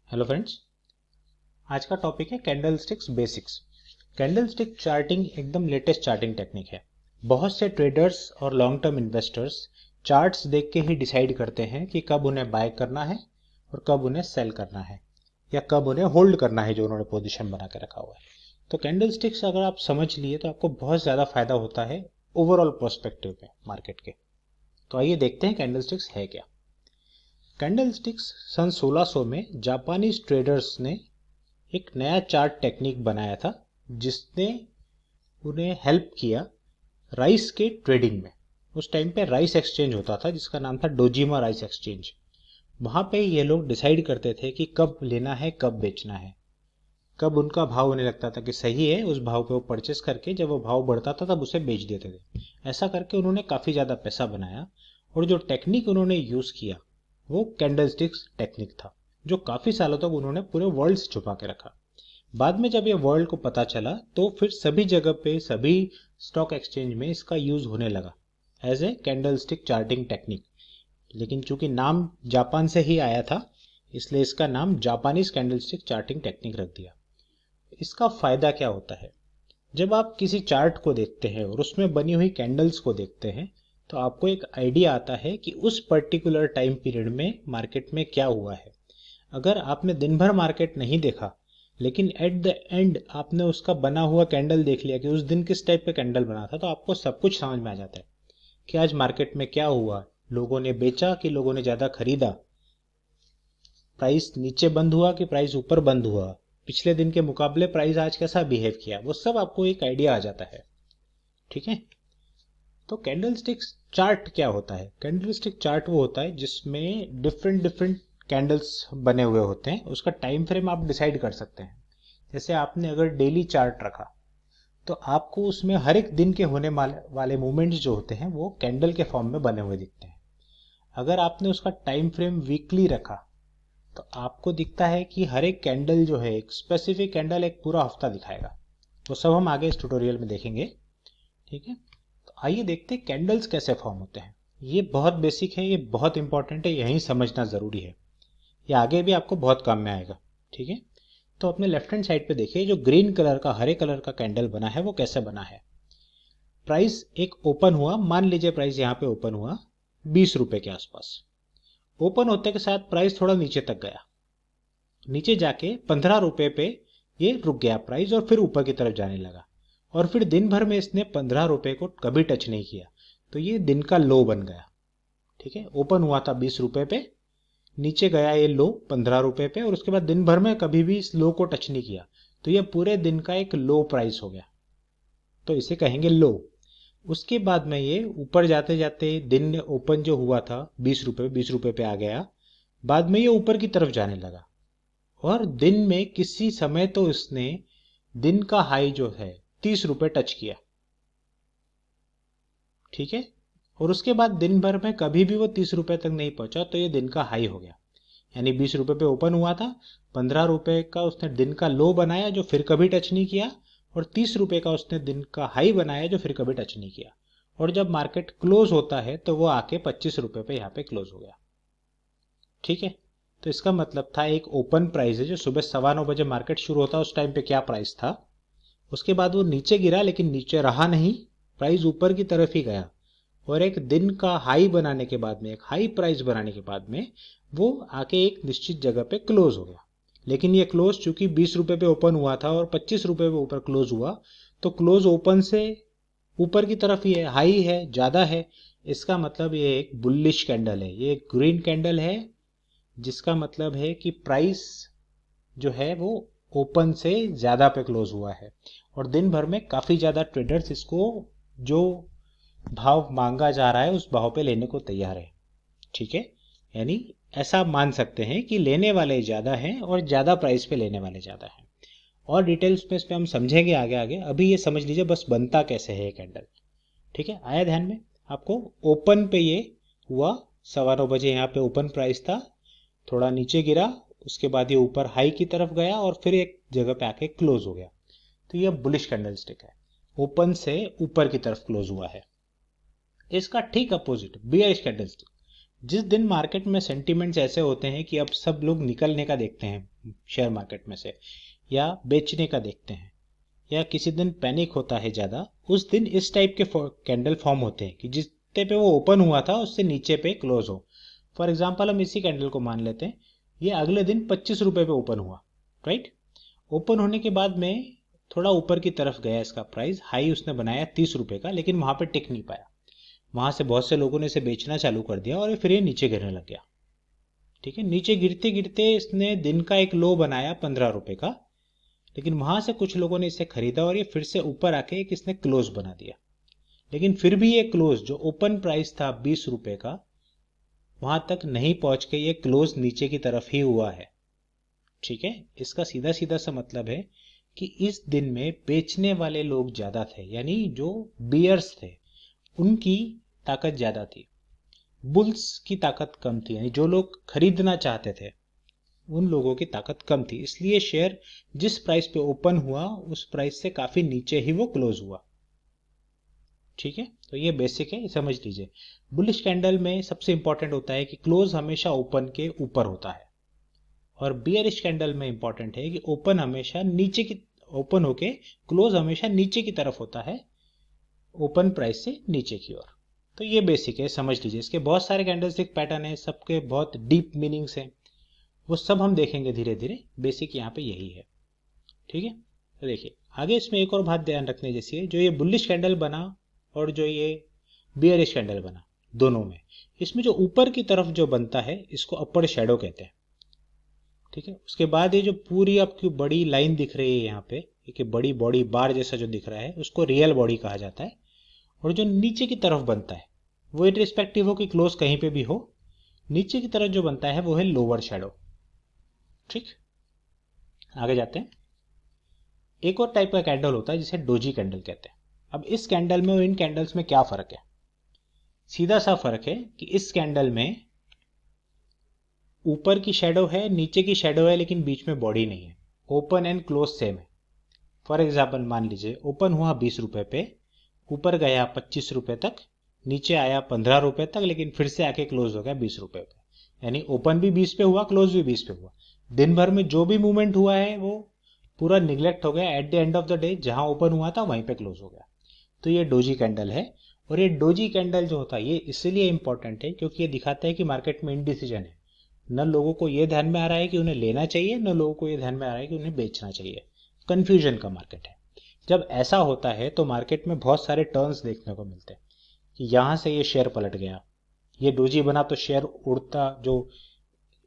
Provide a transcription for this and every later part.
Hello friends, आज का topic है कैंडलस्टिक्स बेसिक्स। कैंडलस्टिक चार्टिंग एकदम लेटेस्ट चार्टिंग टेक्निक है। बहुत से ट्रेडर्स और लॉन्ग टर्म इन्वेस्टर्स चार्ट्स देख के ही डिसाइड करते हैं कि कब उन्हें बाय करना है और कब उन्हें सेल करना है या कब उन्हें होल्ड करना है जो उन्होंने पोजीशन बना के रखा हुआ है। तो कैंडलस्टिक्स अगर आप समझ लिए तो आपको बहुत ज़्यादा फायदा होता है ओवरऑल पर्सपेक्टिव में मार्केट के। तो आइए देखते हैं कैंडलस्टिक्स है क्या। कैंडलस्टिक्स सन 1600 में जापानीज ट्रेडर्स ने एक नया चार्ट टेक्निक बनाया था जिसने उन्हें हेल्प किया राइस के ट्रेडिंग में। उस टाइम पे राइस एक्सचेंज होता था जिसका नाम था डोजिमा राइस एक्सचेंज। वहाँ पे ये लोग डिसाइड करते थे कि कब लेना है कब बेचना है, कब उनका भाव उन्हें लगता था कि सही है उस भाव पे वो परचेस करके जब वो भाव बढ़ता था तब उसे बेच देते थे। ऐसा करके उन्होंने काफ़ी ज़्यादा पैसा बनाया और जो टेक्निक उन्होंने यूज़ किया वो कैंडलस्टिक्स टेक्निक था जो काफ़ी सालों तक उन्होंने पूरे वर्ल्ड से छुपा के रखा। बाद में जब ये वर्ल्ड को पता चला तो फिर सभी जगह पे सभी स्टॉक एक्सचेंज में इसका यूज होने लगा as a candlestick charting technique. लेकिन चूंकि नाम जापान से ही आया था इसलिए इसका नाम जापानीज कैंडलस्टिक चार्टिंग टेक्निक रख दिया। इसका फायदा क्या होता है, जब आप किसी चार्ट को देखते हैं और उसमें बनी हुई कैंडल्स को देखते हैं तो आपको एक आइडिया आता है कि उस पर्टिकुलर टाइम पीरियड में मार्केट में क्या हुआ है। अगर आपने दिन भर मार्केट नहीं देखा लेकिन एट द एंड आपने उसका बना हुआ कैंडल देख लिया कि उस दिन किस टाइप का कैंडल बना था तो आपको सब कुछ समझ में आ जाता है कि आज मार्केट में क्या हुआ, लोगों ने बेचा कि लोगों ने ज़्यादा खरीदा, प्राइस नीचे बंद हुआ कि प्राइस ऊपर बंद हुआ, पिछले दिन के मुकाबले प्राइस आज कैसा बिहेव किया, वो सब आपको एक आइडिया आ जाता है। ठीक है, तो कैंडलस्टिक चार्ट क्या होता है। कैंडलस्टिक चार्ट वो होता है जिसमें डिफरेंट डिफरेंट कैंडल्स बने हुए होते हैं, उसका टाइम फ्रेम आप डिसाइड कर सकते हैं। जैसे आपने अगर डेली चार्ट रखा तो आपको उसमें हर एक दिन के होने वाले मूवमेंट्स जो होते हैं वो कैंडल के फॉर्म में बने हुए दिखते हैं। अगर आपने उसका टाइम फ्रेम वीकली रखा तो आपको दिखता है कि हर एक कैंडल जो है एक स्पेसिफिक कैंडल एक पूरा हफ्ता दिखाएगा। वो सब हम आगे इस ट्यूटोरियल में देखेंगे। ठीक है, तो आइए देखते हैं कैंडल्स कैसे फॉर्म होते हैं। ये बहुत बेसिक है, ये बहुत इंपॉर्टेंट है, यही समझना ज़रूरी है, ये आगे भी आपको बहुत काम में आएगा। ठीक है, तो अपने लेफ्ट हैंड साइड पे देखिए जो ग्रीन कलर का हरे कलर का कैंडल बना है वो कैसे बना है। प्राइस एक ओपन हुआ, मान लीजिए प्राइस यहाँ पे ओपन हुआ 20 रुपए के आसपास। ओपन होते के साथ प्राइस थोड़ा नीचे तक गया, नीचे जाके 15 रुपए पे ये रुक गया प्राइस और फिर ऊपर की तरफ जाने लगा और फिर दिन भर में इसने 15 रुपए को कभी टच नहीं किया तो ये दिन का लो बन गया। ठीक है, ओपन हुआ था 20 रुपए पे, नीचे गया ये लो 15 रुपए पे और उसके बाद दिन भर में कभी भी इस लो को टच नहीं किया तो ये पूरे दिन का एक लो प्राइस हो गया, तो इसे कहेंगे लो। उसके बाद में ये ऊपर जाते जाते दिन ओपन जो हुआ था 20 रुपए पे आ गया, बाद में ये ऊपर की तरफ जाने लगा और दिन में किसी समय तो इसने दिन का हाई जो है 30 रुपए टच किया। ठीक है, और उसके बाद दिन भर में कभी भी वो 30 रुपए तक नहीं पहुंचा तो ये दिन का हाई हो गया। यानी 20 रुपए पे ओपन हुआ था, 15 रुपए का उसने दिन का लो बनाया जो फिर कभी टच नहीं किया और 30 रुपए का उसने दिन का हाई बनाया जो फिर कभी टच नहीं किया। और जब मार्केट क्लोज होता है तो वो आके 25 रुपए पे यहाँ पे क्लोज हो गया। ठीक है, तो इसका मतलब था एक ओपन प्राइस है जो सुबह 9:15 बजे मार्केट शुरू होता है उस टाइम पे क्या प्राइस था, उसके बाद वो नीचे गिरा लेकिन नीचे रहा नहीं, प्राइस ऊपर की तरफ ही गया और एक दिन का हाई बनाने के बाद में, एक हाई प्राइस बनाने के बाद में वो आके एक निश्चित जगह पे क्लोज हो गया। लेकिन ये क्लोज चूंकि 20 रुपए पे ओपन हुआ था और 25 रुपए पे ऊपर क्लोज हुआ तो क्लोज ओपन से ऊपर की तरफ ही है, हाई है, ज्यादा है। इसका मतलब ये एक बुलिश कैंडल है, ये एक ग्रीन कैंडल है जिसका मतलब है कि प्राइस जो है वो ओपन से ज़्यादा पे क्लोज हुआ है और दिन भर में काफ़ी ज़्यादा ट्रेडर्स इसको जो भाव मांगा जा रहा है उस भाव पे लेने को तैयार है। ठीक है, यानी ऐसा मान सकते हैं कि लेने वाले ज़्यादा हैं और ज़्यादा प्राइस पे लेने वाले ज़्यादा हैं। और डिटेल्स में इस पे हम समझेंगे आगे आगे, अभी ये समझ लीजिए बस बनता कैसे है ये कैंडल। ठीक है, आया ध्यान में आपको। ओपन पे ये हुआ 9:15 यहाँ पे ओपन प्राइस था, थोड़ा नीचे गिरा, उसके बाद ये ऊपर हाई की तरफ गया और फिर एक जगह पे आके क्लोज हो गया। तो ये बुलिश कैंडलस्टिक है, ओपन से ऊपर की तरफ क्लोज हुआ है। इसका ठीक अपोजिट बियरिश कैंडलस्टिक। जिस दिन मार्केट में सेंटिमेंट्स ऐसे होते हैं कि अब सब लोग निकलने का देखते हैं शेयर मार्केट में से, या बेचने का देखते हैं, या किसी दिन पैनिक होता है ज़्यादा, उस दिन इस टाइप के कैंडल फॉर्म होते हैं कि जितने पे वो ओपन हुआ था उससे नीचे पे क्लोज हो। फॉर एग्जांपल हम इसी कैंडल को मान लेते हैं, ये अगले दिन 25 रुपये पे ओपन हुआ, राइट। ओपन होने के बाद में थोड़ा ऊपर की तरफ गया इसका प्राइस, हाई उसने बनाया 30 रुपये का, लेकिन वहाँ पे टिक नहीं पाया। वहाँ से बहुत से लोगों ने इसे बेचना चालू कर दिया और फिर ये नीचे गिरने लग गया। ठीक है, नीचे गिरते गिरते इसने दिन का एक लो बनाया 15 रुपये का, लेकिन वहां से कुछ लोगों ने इसे खरीदा और ये फिर से ऊपर आके एक इसने क्लोज बना दिया। लेकिन फिर भी ये क्लोज जो ओपन प्राइस था 20 रुपए का, वहां तक नहीं पहुंच के ये क्लोज नीचे की तरफ ही हुआ है। ठीक है, इसका सीधा सीधा सा मतलब है कि इस दिन में बेचने वाले लोग ज्यादा थे, यानी जो बियर्स थे उनकी ताकत ज्यादा थी, बुल्स की ताकत कम थी, यानी जो लोग खरीदना चाहते थे उन लोगों की ताकत कम थी। इसलिए शेयर जिस प्राइस पे ओपन हुआ उस प्राइस से काफी नीचे ही वो क्लोज हुआ। ठीक है, तो ये बेसिक है, समझ लीजिए। बुलिश कैंडल में सबसे इंपॉर्टेंट होता है कि क्लोज हमेशा ओपन के ऊपर होता है, और बियरिश कैंडल में इंपॉर्टेंट है कि ओपन हमेशा नीचे की, ओपन होके क्लोज हमेशा नीचे की तरफ होता है, ओपन प्राइस से नीचे की ओर। तो ये बेसिक है, समझ लीजिए। इसके बहुत सारे कैंडलस्टिक पैटर्न है, सबके बहुत डीप मीनिंग्स हैं, वो सब हम देखेंगे धीरे धीरे। बेसिक यहाँ पे यही है। ठीक है, तो देखिए आगे इसमें एक और बात ध्यान रखने जैसी है, जो ये बुलिश कैंडल बना और जो ये बियरिश कैंडल बना, दोनों में इसमें जो ऊपर की तरफ जो बनता है इसको अपर शेडो कहते हैं। ठीक है, उसके बाद ये जो पूरी आपकी बड़ी लाइन दिख रही है यहाँ पे, एक बड़ी बॉडी बार जैसा जो दिख रहा है, उसको रियल बॉडी कहा जाता है। और जो नीचे की तरफ बनता है वो इरिस्पेक्टिव हो कि क्लोज कहीं पे भी हो, नीचे की तरफ जो बनता है वो है लोअर शेडो। ठीक, आगे जाते हैं। एक और टाइप का कैंडल होता है जिसे डोजी कैंडल कहते हैं। अब इस कैंडल में और इन कैंडल्स में क्या फर्क है? सीधा सा फर्क है कि इस कैंडल में ऊपर की शेडो है, नीचे की शेडो है, लेकिन बीच में बॉडी नहीं है। ओपन एंड क्लोज सेम है। फॉर एग्जाम्पल मान लीजिए ओपन हुआ 20 रुपए पे, ऊपर गया 25 रुपए तक, नीचे आया 15 रुपए तक, लेकिन फिर से आके क्लोज हो गया 20 रुपए पे। यानी ओपन भी 20 पे हुआ, क्लोज भी 20 पे हुआ। दिन भर में जो भी मूवमेंट हुआ है वो पूरा निगलेक्ट हो गया। At the end of the day जहां ओपन हुआ था वहीं पे क्लोज हो गया। तो ये डोजी कैंडल है। और ये डोजी कैंडल जो होता है ये इसलिए इंपॉर्टेंट है क्योंकि ये दिखाता है कि मार्केट में इनडिसीजन है। न लोगों को ये ध्यान में आ रहा है कि उन्हें लेना चाहिए, न लोगों को ये ध्यान में आ रहा है कि उन्हें बेचना चाहिए। कंफ्यूजन का मार्केट है। जब ऐसा होता है तो मार्केट में बहुत सारे टर्न्स देखने को मिलते हैं कि यहां से ये शेयर पलट गया, ये डोजी बना तो शेयर उड़ता, जो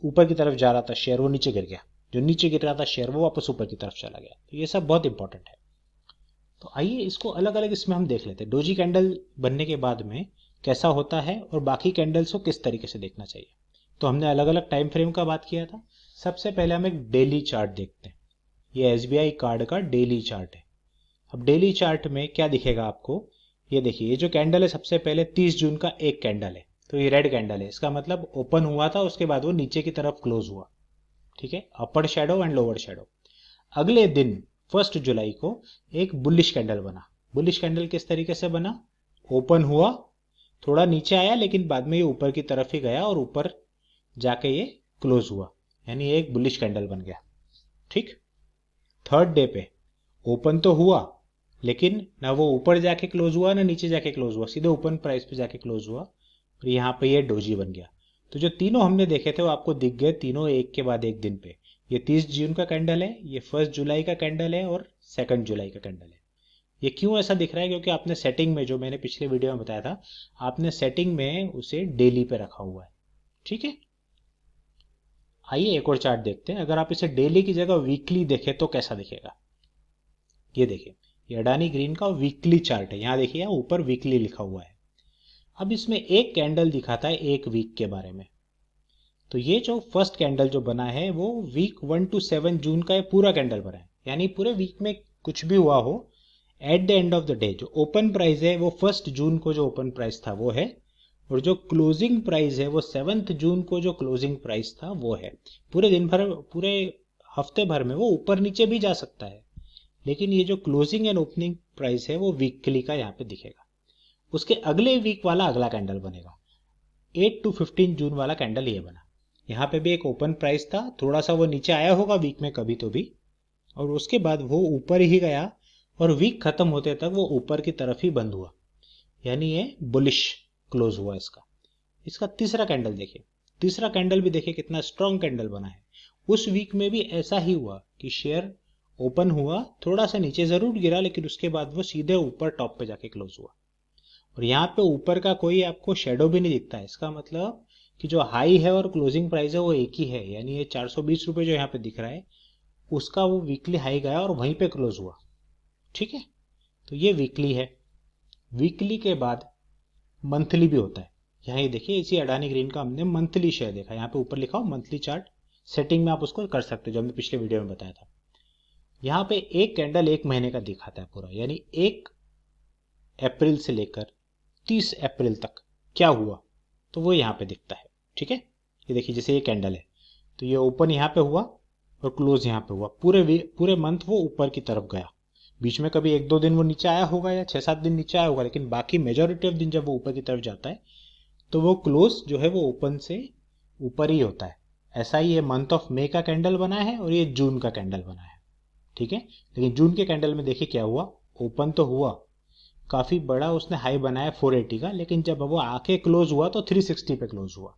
ऊपर की तरफ जा रहा था शेयर वो नीचे गिर गया, जो नीचे गिर रहा था शेयर वो वापस ऊपर की तरफ चला गया। तो ये सब बहुत इंपॉर्टेंट है। तो आइए इसको अलग अलग इसमें हम देख लेते हैं। डोजी कैंडल बनने के बाद में कैसा होता है और बाकी कैंडल्स को किस तरीके से देखना चाहिए। तो हमने अलग अलग टाइम फ्रेम का बात किया था। सबसे पहले हम एक डेली चार्ट देखते हैं। ये एसबीआई कार्ड का डेली चार्ट है। अब डेली चार्ट में क्या दिखेगा आपको, ये देखिए, ये जो कैंडल है सबसे पहले 30 जून का एक कैंडल है, तो ये रेड कैंडल है। इसका मतलब ओपन हुआ था, उसके बाद वो नीचे की तरफ क्लोज हुआ। ठीक है, अपर शेडो एंड लोअर शेडो। अगले दिन 1 जुलाई को एक बुलिश कैंडल बना। बुलिश कैंडल किस तरीके से बना, ओपन हुआ, थोड़ा नीचे आया, लेकिन बाद में ये ऊपर की तरफ ही गया और ऊपर जाके ये क्लोज हुआ, यानी एक बुलिश कैंडल बन गया। ठीक, थर्ड डे पे ओपन तो हुआ, लेकिन ना वो ऊपर जाके क्लोज हुआ ना नीचे जाके क्लोज हुआ, सीधे ओपन प्राइस पे जाके क्लोज हुआ, और यहाँ पे ये डोजी बन गया। तो जो तीनों हमने देखे थे वो आपको दिख गए, तीनों एक के बाद एक दिन पे। ये 30 जून का कैंडल है, ये 1 जुलाई का कैंडल है, और 2 जुलाई का कैंडल है। ये क्यों ऐसा दिख रहा है, क्योंकि आपने सेटिंग में, जो मैंने पिछले वीडियो में बताया था, आपने सेटिंग में उसे डेली पे रखा हुआ है। ठीक है, आइए एक और चार्ट देखते हैं। अगर आप इसे डेली की जगह वीकली देखें तो कैसा दिखेगा। ये देखिए, ये अडानी ग्रीन का वीकली चार्ट है। यहाँ देखिए ऊपर वीकली लिखा हुआ है। अब इसमें एक कैंडल दिखाता है एक वीक के बारे में। तो ये जो फर्स्ट कैंडल जो बना है वो वीक 1 to 7 जून का पूरा कैंडल बना है, यानी पूरे वीक में कुछ भी हुआ हो, at the end of the day जो ओपन प्राइस है वो 1 जून को जो ओपन प्राइस था वो है, और जो क्लोजिंग प्राइस है वो 7 जून को जो क्लोजिंग प्राइस था वो है। पूरे दिन भर, पूरे हफ्ते भर में वो ऊपर नीचे भी जा सकता है, लेकिन ये जो क्लोजिंग एंड ओपनिंग प्राइस है वो वीकली का यहाँ पे दिखेगा। उसके अगले वीक वाला अगला कैंडल बनेगा। 8 to 15 जून वाला कैंडल ये बना। यहाँ पे भी एक ओपन प्राइस था, थोड़ा सा वो नीचे आया होगा वीक में कभी तो भी, और उसके बाद वो ऊपर ही गया और वीक खत्म होते तक वो ऊपर की तरफ ही बंद हुआ, यानी ये बुलिश क्लोज हुआ इसका। इसका तीसरा कैंडल देखिए, तीसरा कैंडल भी देखिए कितना स्ट्रॉन्ग कैंडल बना है। उस वीक में भी ऐसा ही हुआ कि शेयर ओपन हुआ, थोड़ा सा नीचे जरूर गिरा, लेकिन उसके बाद वो सीधे ऊपर टॉप पे जाके क्लोज हुआ। और यहाँ पे ऊपर का कोई आपको शेडो भी नहीं दिखता है, इसका मतलब कि जो हाई है और क्लोजिंग प्राइस है वो एक ही है, यानी ये 420 रुपये जो यहाँ पे दिख रहा है उसका वो वीकली हाई गया और वहीं पे क्लोज हुआ। ठीक है, तो ये वीकली है। वीकली के बाद मंथली भी होता है। यहाँ ये देखिए, इसी अडानी ग्रीन का हमने मंथली शेयर देखा, यहाँ पे ऊपर लिखा हो मंथली चार्ट, सेटिंग में आप उसको कर सकते हो जो हमने पिछले वीडियो में बताया था। यहाँ पे एक कैंडल एक महीने का दिखाता है पूरा, यानी 1 अप्रैल से लेकर 30 अप्रैल तक क्या हुआ तो वो यहाँ पे दिखता है। ठीक है, ये देखिए जैसे ये कैंडल है तो ये ओपन यहाँ पे हुआ और क्लोज यहाँ पे हुआ, पूरे मंथ वो ऊपर की तरफ गया। बीच में कभी 1-2 दिन वो नीचे आया होगा या 6-7 दिन नीचे आया होगा, लेकिन बाकी मेजोरिटी ऑफ दिन जब वो ऊपर की तरफ जाता है तो वो क्लोज जो है वो ओपन से ऊपर ही होता है। ऐसा ही ये मंथ ऑफ मई का कैंडल बना है और ये जून का कैंडल बना है। ठीक है, लेकिन जून के कैंडल में देखिए क्या हुआ, ओपन तो हुआ, काफी बड़ा उसने हाई बनाया 480 का, लेकिन जब वो आके क्लोज हुआ तो 360 पे क्लोज हुआ।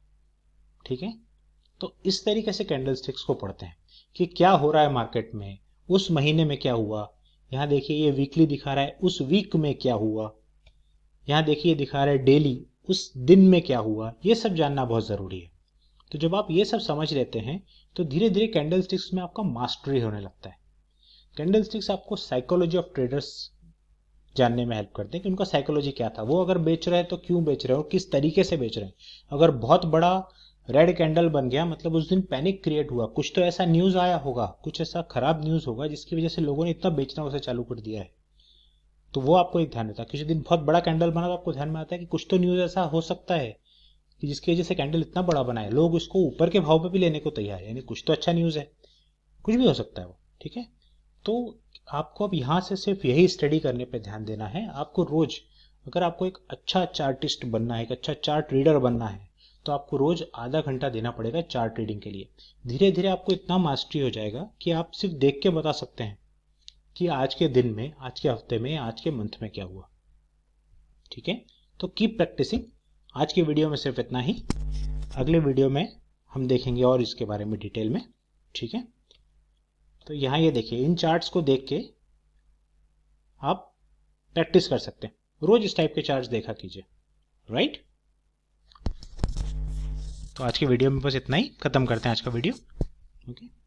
ठीक है, तो इस तरीके से कैंडल स्टिक्स को पढ़ते हैं कि क्या हो रहा है मार्केट में, उस महीने में क्या हुआ। यहाँ देखिए ये वीकली दिखा रहा है, उस वीक में क्या हुआ। यहाँ देखिए दिखा रहा है डेली, उस दिन में क्या हुआ। ये सब जानना बहुत जरूरी है। तो जब आप ये सब समझ लेते हैं तो धीरे धीरे कैंडल स्टिक्स में आपका मास्टरी होने लगता है। कैंडल स्टिक्स आपको साइकोलॉजी ऑफ ट्रेडर्स जानने में हेल्प करते हैं कि उनका साइकोलॉजी क्या था, वो अगर बेच रहे हैं तो क्यों बेच रहे हैं और किस तरीके से बेच रहे हैं। अगर बहुत बड़ा रेड कैंडल बन गया मतलब उस दिन पैनिक क्रिएट हुआ, कुछ तो ऐसा न्यूज आया होगा, कुछ ऐसा खराब न्यूज होगा जिसकी वजह से लोगों ने इतना बेचना उसे चालू कर दिया है। तो वो आपको एक ध्यान रहता है। किसी दिन बहुत बड़ा कैंडल बना तो आपको ध्यान में आता है कि कुछ तो न्यूज ऐसा हो सकता है कि जिसकी वजह से कैंडल इतना बड़ा बना है, लोग उसको ऊपर के भाव पे भी लेने को तैयार है, यानी कुछ तो अच्छा न्यूज है, कुछ भी हो सकता है वो। ठीक है, तो आपको अब यहाँ से सिर्फ यही स्टडी करने पे ध्यान देना है। आपको रोज, अगर आपको एक अच्छा चार्टिस्ट बनना है, एक अच्छा चार्ट रीडर बनना है, तो आपको रोज आधा घंटा देना पड़ेगा चार्ट रीडिंग के लिए। धीरे धीरे आपको इतना मास्टरी हो जाएगा कि आप सिर्फ देख के बता सकते हैं कि आज के दिन में, आज के हफ्ते में, आज के मंथ में क्या हुआ। ठीक है, तो कीप प्रैक्टिसिंग। आज की वीडियो में सिर्फ इतना ही, अगले वीडियो में हम देखेंगे और इसके बारे में डिटेल में। ठीक है, तो यहाँ ये देखिए, इन चार्ट्स को देख के आप प्रैक्टिस कर सकते हैं, रोज इस टाइप के चार्ट्स देखा कीजिए। राइट, तो आज की वीडियो में बस इतना ही, खत्म करते हैं आज का वीडियो। ओके।